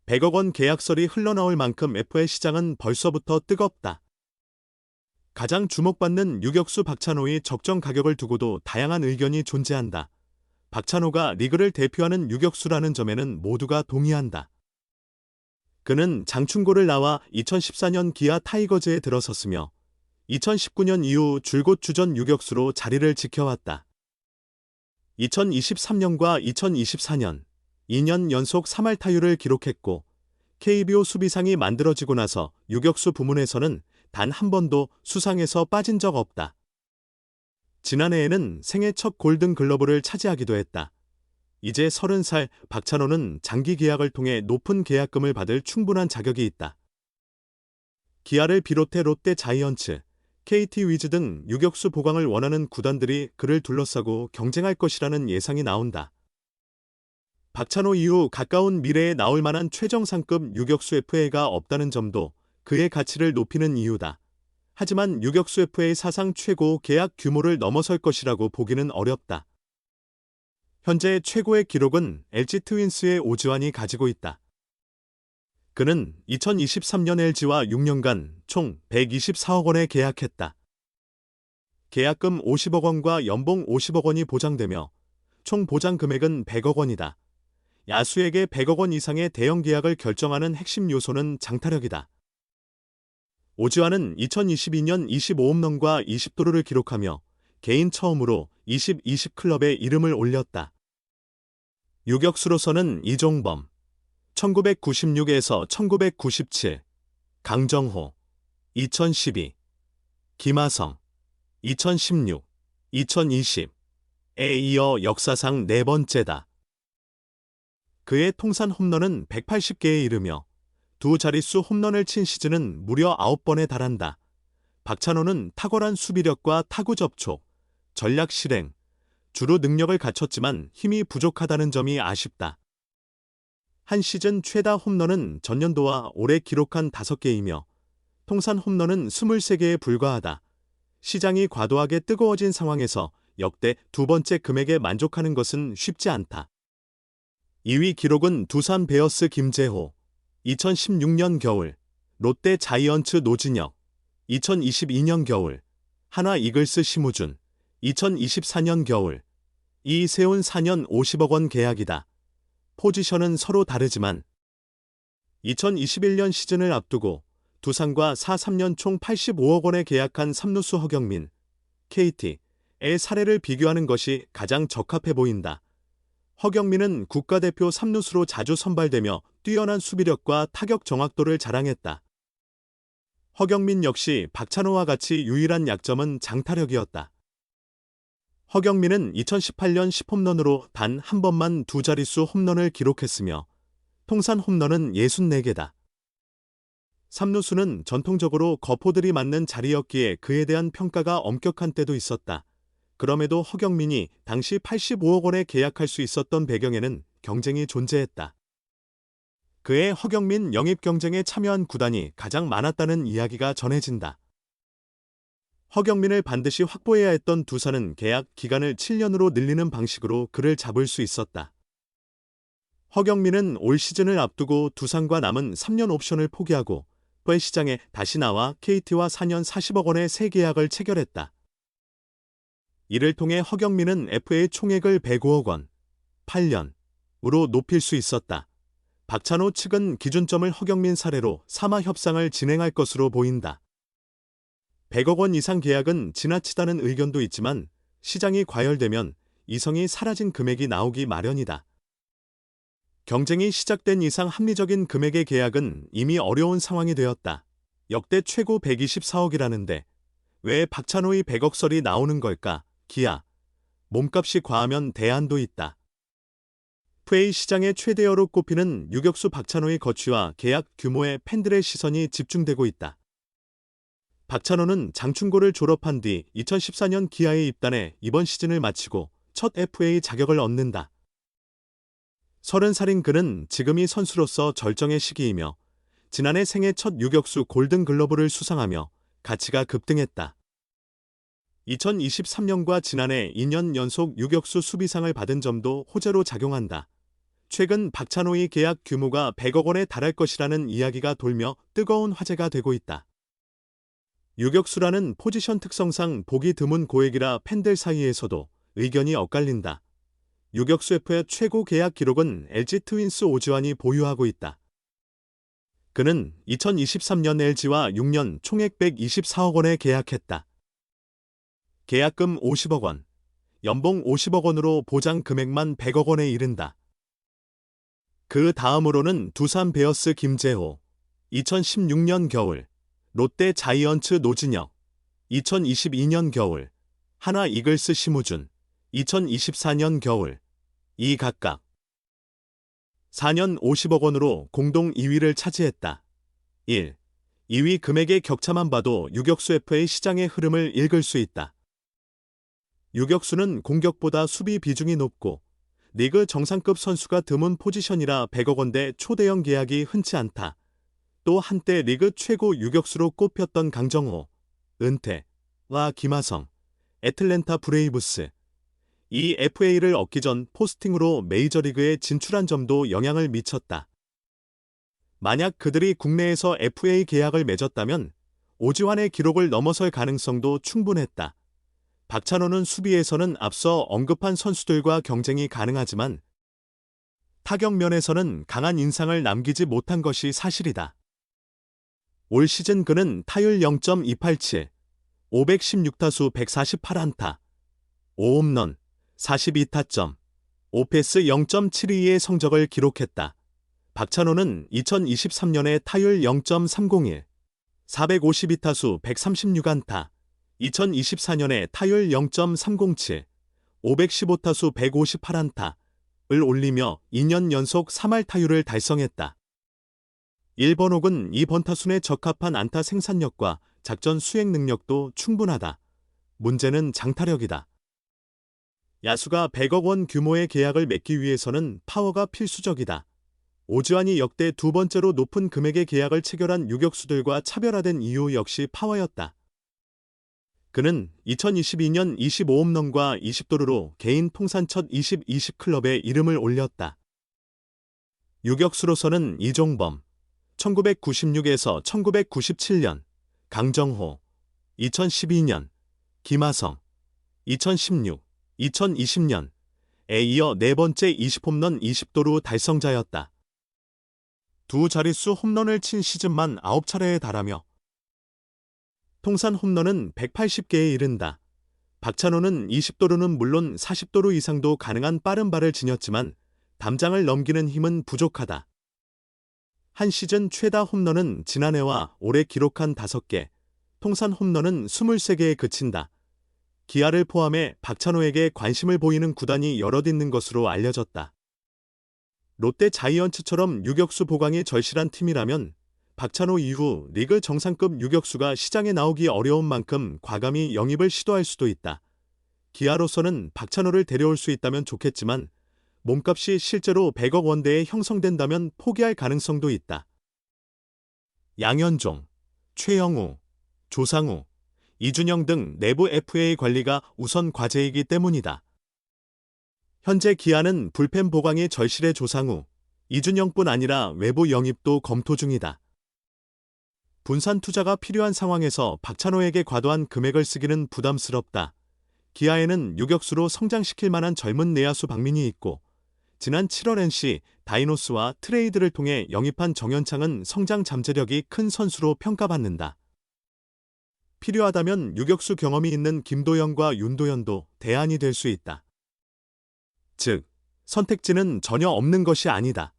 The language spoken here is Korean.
100억 원 계약설이 흘러나올 만큼 FA 시장은 벌써부터 뜨겁다. 가장 주목받는 유격수 박찬호의 적정 가격을 두고도 다양한 의견이 존재한다. 박찬호가 리그를 대표하는 유격수라는 점에는 모두가 동의한다. 그는 장충고를 나와 2014년 기아 타이거즈에 들어섰으며 2019년 이후 줄곧 주전 유격수로 자리를 지켜왔다. 2023년과 2024년 2년 연속 3할 타율을 기록했고 KBO 수비상이 만들어지고 나서 유격수 부문에서는 단 한 번도 수상에서 빠진 적 없다. 지난해에는 생애 첫 골든글러브를 차지하기도 했다. 이제 30살 박찬호는 장기 계약을 통해 높은 계약금을 받을 충분한 자격이 있다. 기아를 비롯해 롯데 자이언츠, KT 위즈 등 유격수 보강을 원하는 구단들이 그를 둘러싸고 경쟁할 것이라는 예상이 나온다. 박찬호 이후 가까운 미래에 나올 만한 최정상급 유격수 FA가 없다는 점도 그의 가치를 높이는 이유다. 하지만 유격수 FA 사상 최고 계약 규모를 넘어설 것이라고 보기는 어렵다. 현재 최고의 기록은 LG 트윈스의 오지환이 가지고 있다. 그는 2023년 LG와 6년간 총 124억 원에 계약했다. 계약금 50억 원과 연봉 50억 원이 보장되며 총 보장 금액은 100억 원이다. 야수에게 100억 원 이상의 대형 계약을 결정하는 핵심 요소는 장타력이다. 오지환은 2022년 25홈런과 20도루를 기록하며 개인 처음으로 20-20 클럽에 이름을 올렸다. 유격수로서는 이종범, 1996에서 1997, 강정호, 2012, 김하성, 2016, 2020에 이어 역사상 네 번째다. 그의 통산 홈런은 180개에 이르며 두 자릿수 홈런을 친 시즌은 무려 9번에 달한다. 박찬호는 탁월한 수비력과 타구 접촉, 전략 실행, 주로 능력을 갖췄지만 힘이 부족하다는 점이 아쉽다. 한 시즌 최다 홈런은 전년도와 올해 기록한 5개이며 통산 홈런은 23개에 불과하다. 시장이 과도하게 뜨거워진 상황에서 역대 두 번째 금액에 만족하는 것은 쉽지 않다. 2위 기록은 두산 베어스 김재호, 2016년 겨울, 롯데 자이언츠 노진혁, 2022년 겨울, 한화 이글스 심우준, 2024년 겨울, 이세훈 4년 50억 원 계약이다. 포지션은 서로 다르지만 2021년 시즌을 앞두고 두산과 4-3년 총 85억 원에 계약한 3루수 허경민, KT의 사례를 비교하는 것이 가장 적합해 보인다. 허경민은 국가대표 3루수로 자주 선발되며 뛰어난 수비력과 타격 정확도를 자랑했다. 허경민 역시 박찬호와 같이 유일한 약점은 장타력이었다. 허경민은 2018년 10홈런으로 단 한 번만 두 자릿수 홈런을 기록했으며 통산 홈런은 64개다. 3루수는 전통적으로 거포들이 맞는 자리였기에 그에 대한 평가가 엄격한 때도 있었다. 그럼에도 허경민이 당시 85억 원에 계약할 수 있었던 배경에는 경쟁이 존재했다. 그의 허경민 영입 경쟁에 참여한 구단이 가장 많았다는 이야기가 전해진다. 허경민을 반드시 확보해야 했던 두산은 계약 기간을 7년으로 늘리는 방식으로 그를 잡을 수 있었다. 허경민은 올 시즌을 앞두고 두산과 남은 3년 옵션을 포기하고 FA 시장에 다시 나와 KT와 4년 40억 원의 새 계약을 체결했다. 이를 통해 허경민은 FA 총액을 105억 원, 8년으로 높일 수 있었다. 박찬호 측은 기준점을 허경민 사례로 3화 협상을 진행할 것으로 보인다. 100억 원 이상 계약은 지나치다는 의견도 있지만 시장이 과열되면 이성이 사라진 금액이 나오기 마련이다. 경쟁이 시작된 이상 합리적인 금액의 계약은 이미 어려운 상황이 되었다. 역대 최고 124억이라는데 왜 박찬호의 100억설이 나오는 걸까? 기아. 몸값이 과하면 대안도 있다. FA 시장의 최대어로 꼽히는 유격수 박찬호의 거취와 계약 규모에 팬들의 시선이 집중되고 있다. 박찬호는 장충고를 졸업한 뒤 2014년 기아에 입단해 이번 시즌을 마치고 첫 FA 자격을 얻는다. 30살인 그는 지금이 선수로서 절정의 시기이며 지난해 생애 첫 유격수 골든글러브를 수상하며 가치가 급등했다. 2023년과 지난해 2년 연속 유격수 수비상을 받은 점도 호재로 작용한다. 최근 박찬호의 계약 규모가 100억 원에 달할 것이라는 이야기가 돌며 뜨거운 화제가 되고 있다. 유격수라는 포지션 특성상 보기 드문 고액이라 팬들 사이에서도 의견이 엇갈린다. 유격수의 최고 계약 기록은 LG 트윈스 오지환이 보유하고 있다. 그는 2023년 LG와 6년 총액 124억 원에 계약했다. 계약금 50억 원, 연봉 50억 원으로 보장 금액만 100억 원에 이른다. 그 다음으로는 두산 베어스 김재호, 2016년 겨울, 롯데 자이언츠 노진혁, 2022년 겨울, 하나 이글스 심우준, 2024년 겨울, 이 각각 4년 50억 원으로 공동 2위를 차지했다. 1. 2위 금액의 격차만 봐도 유격수의 시장의 흐름을 읽을 수 있다. 유격수는 공격보다 수비 비중이 높고 리그 정상급 선수가 드문 포지션이라 100억 원대 초대형 계약이 흔치 않다. 또 한때 리그 최고 유격수로 꼽혔던 강정호, 은퇴와 김하성, 애틀랜타 브레이브스, 이 FA를 얻기 전 포스팅으로 메이저리그에 진출한 점도 영향을 미쳤다. 만약 그들이 국내에서 FA 계약을 맺었다면 오지환의 기록을 넘어설 가능성도 충분했다. 박찬호는 수비에서는 앞서 언급한 선수들과 경쟁이 가능하지만 타격 면에서는 강한 인상을 남기지 못한 것이 사실이다. 올 시즌 그는 타율 0.287, 516타수 148안타, 5홈런, 42타점, 오페스 0.72의 성적을 기록했다. 박찬호는 2023년에 타율 0.301, 452타수 136안타, 2024년에 타율 0.307, 515타수 158안타를 올리며 2년 연속 3할 타율을 달성했다. 1번 혹은 2번 타순에 적합한 안타 생산력과 작전 수행 능력도 충분하다. 문제는 장타력이다. 야수가 100억 원 규모의 계약을 맺기 위해서는 파워가 필수적이다. 오지환이 역대 두 번째로 높은 금액의 계약을 체결한 유격수들과 차별화된 이유 역시 파워였다. 그는 2022년 25홈런과 20도루로 개인 통산 첫 20-20 클럽에 이름을 올렸다. 유격수로서는 이종범, 1996에서 1997년, 강정호, 2012년, 김하성, 2016, 2020년에 이어 네 번째 20홈런 20도루 달성자였다. 두 자릿수 홈런을 친 시즌만 9차례에 달하며 통산 홈런은 180개에 이른다. 박찬호는 20도루는 물론 40도루 이상도 가능한 빠른 발을 지녔지만 담장을 넘기는 힘은 부족하다. 한 시즌 최다 홈런은 지난해와 올해 기록한 5개, 통산 홈런은 23개에 그친다. 기아를 포함해 박찬호에게 관심을 보이는 구단이 여럿 있는 것으로 알려졌다. 롯데 자이언츠처럼 유격수 보강이 절실한 팀이라면 박찬호 이후 리그 정상급 유격수가 시장에 나오기 어려운 만큼 과감히 영입을 시도할 수도 있다. 기아로서는 박찬호를 데려올 수 있다면 좋겠지만 몸값이 실제로 100억 원대에 형성된다면 포기할 가능성도 있다. 양현종, 최영우, 조상우, 이준영 등 내부 FA 관리가 우선 과제이기 때문이다. 현재 기아는 불펜 보강이 절실해 조상우, 이준영뿐 아니라 외부 영입도 검토 중이다. 분산 투자가 필요한 상황에서 박찬호에게 과도한 금액을 쓰기는 부담스럽다. 기아에는 유격수로 성장시킬 만한 젊은 내야수 박민이 있고 지난 7월 NC 다이노스와 트레이드를 통해 영입한 정현창은 성장 잠재력이 큰 선수로 평가받는다. 필요하다면 유격수 경험이 있는 김도영과 윤도현도 대안이 될 수 있다. 즉, 선택지는 전혀 없는 것이 아니다.